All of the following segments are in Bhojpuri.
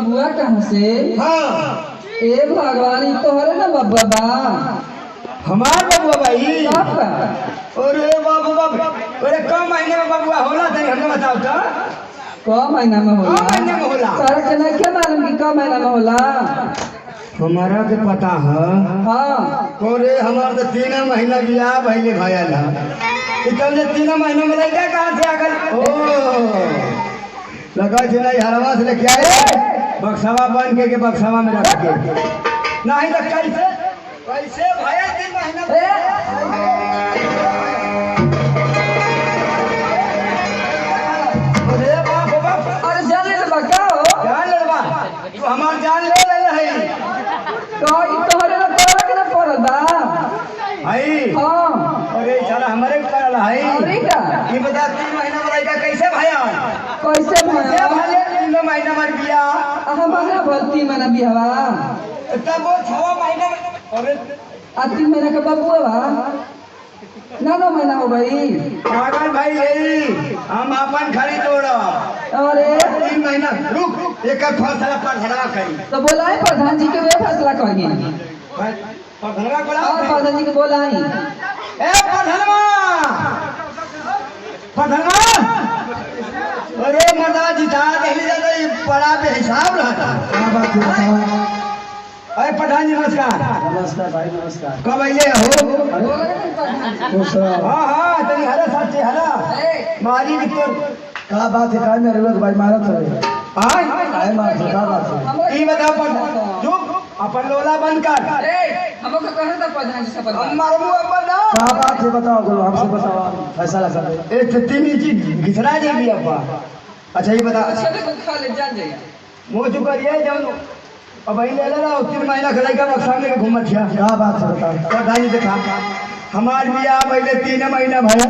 बबुआ कहाँ से? हाँ ए भगवान ई तोहरे ना बबुआ बा? हमार बबुआ भाई। आपका? अरे बबुआ अरे कम महीने में बबुआ होला तनी हमने बताओ तो। क महीना में होला? क महीने में होला? तारा के नहीं क्या मालूम कि क महीना में होला? हमारा के पता है। हाँ अरे हमार तो 3 महीना बियाह भइले भयल है। इतने 3 महीनों में लड़का कहाँ से आ गई? ओ लगा थे नहीं हरवा से लेके आए बक्सावा बन के बक्सावा में रख के नहीं तो कैसे कैसे भया 3 महीना अरे बाप बाप अरे जान ले बा का हो? जान ले बा तू हमार जान ले रही तो ई तोहरे ना तोरा के ना पड़ल बा? भाई। हाँ अरे साला हमारे पड़ल है अरे का ये बता 3 महीना में लड़का कैसे भया कैसे कैसे भया? भले 3 महीना में बियाह हमारा भर्ती महीना बिहवा तब वो 6 महीने अरे 3 महीना के बबुआ बा? 9 महीना हो गई। पागल भाई यही हम अपन खड़ी तोड़ा अरे 3 महीना रुक एक फैसला पढ़ा करी तो बोलाई प्रधान जी के वे फैसला करिए पढ़ा बोला और प्रधान जी के बोलाई। ए पढ़लवा पढ़लवा अरे मर्दा जिता देली जाता ये पढ़ा पे हिसाब रहता। क्या बात है बताओ? अरे प्रधान जी नमस्कार। नमस्कार भाई नमस्कार। कब आइए हो? खुश रहो। हाँ हाँ तेरी हरा साथी हरा मारी भी तो क्या बात है? काय में रेलवे भाई मारत रहे आय काय मारत है? क्या बात है? ई बताओ प्रधान चुप अपन लोला बंद कर हमको कहे था प्रधान जी से हम मारू अपन ना क्या बात है बताओ? बोलो हमसे बताओ फैसला कर दे। ए तीन चीज घिसरा दे भी अपा। अच्छा ये बता खा ले जान जाइए मुंह चुप करिए जब अब भाई ले ला 3 महीना खलाई का बक्सा में घूमत छिया। क्या बात है बताओ? प्रधान जी देखा हमार बियाह पहले 3 महीना भया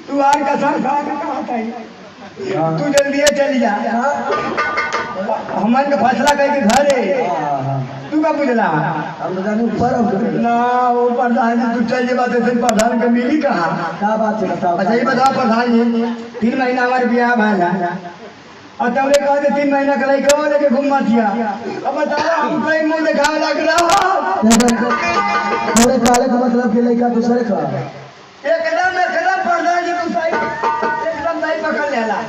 तू आर कसम खा के कहा था तू जल्दी चली जा हमन का फैसला करके घरे तू का बुझला हम तो जाने ऊपर हम ना वो प्रधान जी तू चल जे बात है प्रधान के मिली कहा। क्या बात है बताओ? अच्छा ये बताओ प्रधान जी 3 महीना हमारे बियाह भला और तब कहते 3 महीना का लड़का लेके घूम थिया अब बताओ हम कहीं मुंह दिखावे लग रहा थोड़े काले का मतलब के लड़का दूसरे का एकदम प्रधान जी तू सही एकदम नहीं पकड़ लेला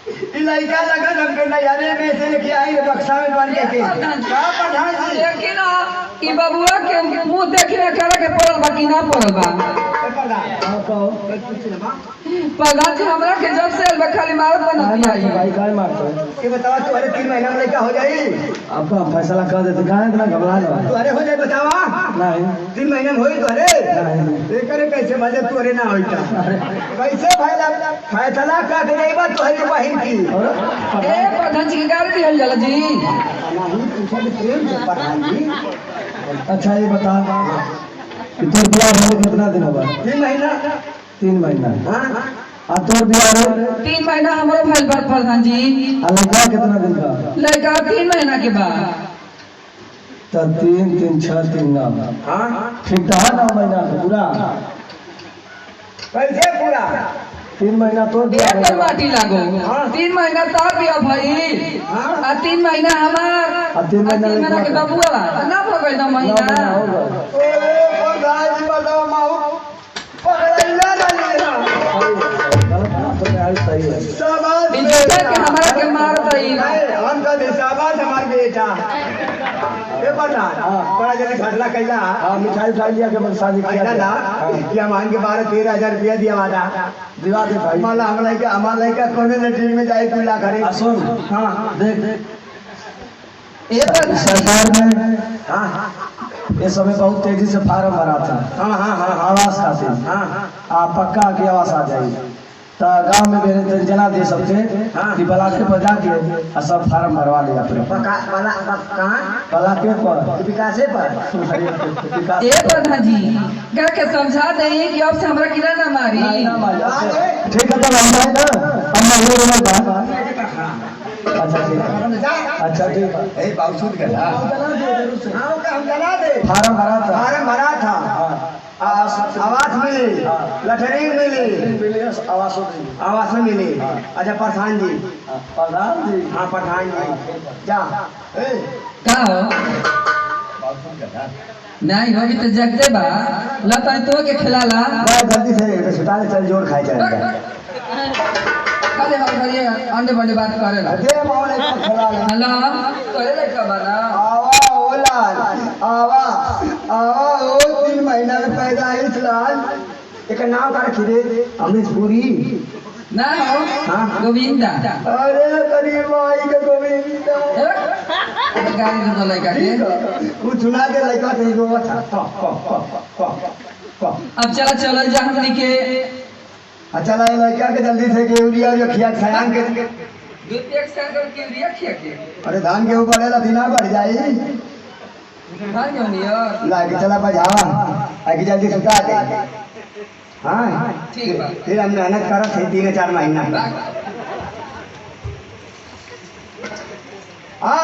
ई लड़का लगा हमके नजारे में से लेके आई बक्सा में बन के का प्रधान जी लेकिन ई बबुआ के मुंह देखने करे के पड़ल बा कि ना पड़ल बा? हाँ कहो। प्रधान जी हमरा के जब से आइल बा खाली मारत काय बना मारते दिया भाई? काय मारते? ये बताओ तुम्हारे 3 महीना में लड़का हो जाई आपका फैसला कर देते। कहाँ इतना घबरा लो? तुम्हारे हो जाए बतावा नहीं 3 महीने में होई तुम्हारे नहीं। ये करे कैसे मजे तोरे ना होइता कैसे भाई फैसला का दे नहीं बात तोहरी बहन की ए प्रधान जी के गाड़ी दिहल जाला जी। नहीं पूछा भी प्रेम से प्रधान जी। अच्छा ये बता कि तोर बियाह होने कितना दिन होगा? 3 महीना 3 महीना। हाँ आ तोर बियाह हो 3 महीना हमरो भइल बा प्रधान जी। आ लड़का कितना दिन का? लड़का 3 महीना के बाद। तो 3 3 6 3 9 हाँ ठीक था 9 महीना का पूरा। कैसे पूरा 3 महीना तोर बियाह एक होगा। माटी लागो 3 महीना तार बिया भइल आ 3 महीना हमार आ 3 महीना के बबुआ बा ना हो गइल 9 9 महीना। महीना हो गए। ओ प्रधान जी बताओ माऊ पकड़ैला ना लेना गलत बात तो नहीं सही है। शाबाश इज्जत के हमरा के मार दई। हम का दे शाबाश हमार बेटा ए प्रधान बड़ा जल्दी फैसला कैला हाँ मिठाई उठाई लिया के बस शादी किया ऐसा ना कि हम आन के 12-13 हजार रुपया दिया वादा दिवा दे भाई। हमारा हमारा लड़का कोने लेटरिन में जाए कुल्ला करे आ सुन हाँ देख देख ए प्रधान सरकार में हाँ ये समय बहुत तेजी से फार्म भरा था हाँ हाँ हाँ आवास खातिर। हाँ आ पक्का की आवास आ जाएगी तो गांव में मेरे जना दे सबके कि ब्लॉक के बजा के आ सब फार्म भरवा लिया अपने कहाँ ब्लॉक के पर विकासे पर विकास ए प्रधान जी गा के समझा दई कि अब से हमरा किरा ना मारी। ठीक है तब हम जाए ना हम नहीं रोना था। अच्छा ठीक है अच्छा ठीक है। ए बावजूद गया हाँ हम जला दे फार्म भरा था। फार्म भरा था आवास मिली लटरीन मिली आवास हो गई। आवास में मिली अच्छा प्रधान जी प्रधान जी हाँ पठान जी जा ए का हो नहीं होगी तो जगते बा लता तो के खिलाला जल्दी से सुता ले चल जोर खाए जाएगा खाली हम खाली अंडे बंडे बात करेला दे मौले को खिला ले हेलो करेला का बना आवा ओला आवा आवा ओ 3 महीना में पैदा है लाल एक नाम का रखी दे अमरीश पुरी ना हो हाँ? गोविंदा अरे गरीब भाई का गोविंदा गाड़ी तो लगा के वो चुना के लड़का थे वो था अब चला चल जा हमनी के अच्छा लड़का के जल्दी से के यूरिया और खिया खायान के दूध एक साथ के रिया खिया के अरे धान के ऊपर है लदीना बढ़ जाई हां क्यों नहीं हो लाके चला बजावा आके जल्दी सुता दे हाँ ठीक बा फिर हम मेहनत करत है 3-4 महीना आ